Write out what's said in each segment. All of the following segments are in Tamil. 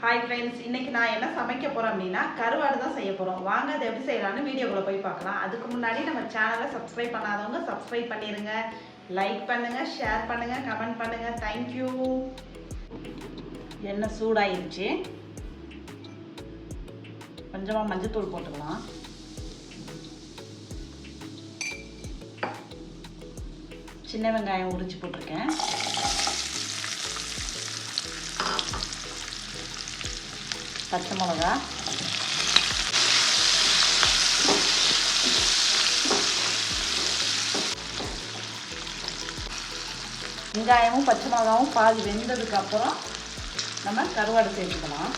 ஹாய் ஃப்ரெண்ட்ஸ், இன்னைக்கு நான் என்ன சமைக்க போகிறேன் அப்படின்னா கருவாடு தான் செய்ய போகிறோம். வாங்க அதை எப்படி செய்யலாம்னு வீடியோக்குள்ளே போய் பார்க்கலாம். அதுக்கு முன்னாடி நம்ம சேனலை சப்ஸ்கிரைப் பண்ணாதவங்க சப்ஸ்கிரைப் பண்ணிடுங்க, லைக் பண்ணுங்கள், ஷேர் பண்ணுங்கள், கமெண்ட் பண்ணுங்கள். தேங்க்யூ. எண்ணெய் சூடாயிருச்சு, கொஞ்சமாக மஞ்சத்தூள் போட்டுக்கலாம். சின்ன வெங்காயம் உரிச்சு போட்டிருக்கேன். பச்சை மிளகா, வெங்காயமும் பச்சை மிளகாவும் பாதி வெந்ததுக்கப்புறம் நம்ம கருவாடு சேர்த்துக்கலாம்.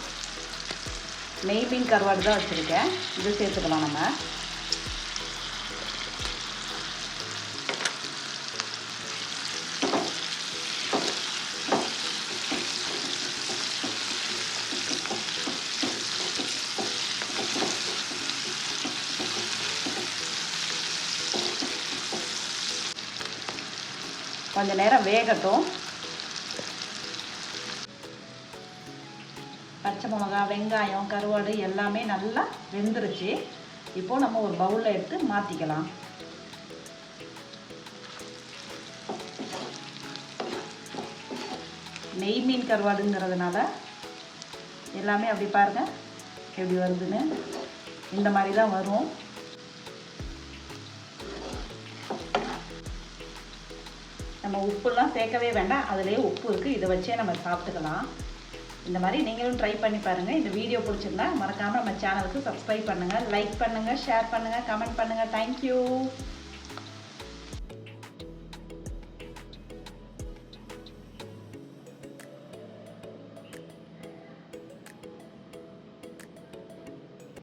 நெய் மீன் கருவாடு தான் வச்சுருக்கேன், இது சேர்த்துக்கலாம். நம்ம கொஞ்ச நேரம் வேகட்டும். பச்சை மிளகா, வெங்காயம், கருவாடு எல்லாமே நல்லா வெந்துருச்சு. இப்போது நம்ம ஒரு பவுலில் எடுத்து மாற்றிக்கலாம். நெய் மீன் கருவாடுங்கிறதுனால எல்லாமே அப்படி பாருங்கள் எப்படி வருதுன்னு. இந்த மாதிரி தான் வரும். நம்ம உப்புலாம் சேர்க்கவே வேண்டாம், அதிலே உப்பு இருக்குது. இதை வச்சே நம்ம சாப்பிட்டுக்கலாம். இந்த மாதிரி நீங்களும் ட்ரை பண்ணி பாருங்கள். இந்த வீடியோ பிடிச்சிருந்தா மறக்காமல் நம்ம சேனலுக்கு சப்ஸ்கிரைப் பண்ணுங்கள், லைக் பண்ணுங்கள், ஷேர் பண்ணுங்கள், கமெண்ட் பண்ணுங்கள். தேங்க்யூ.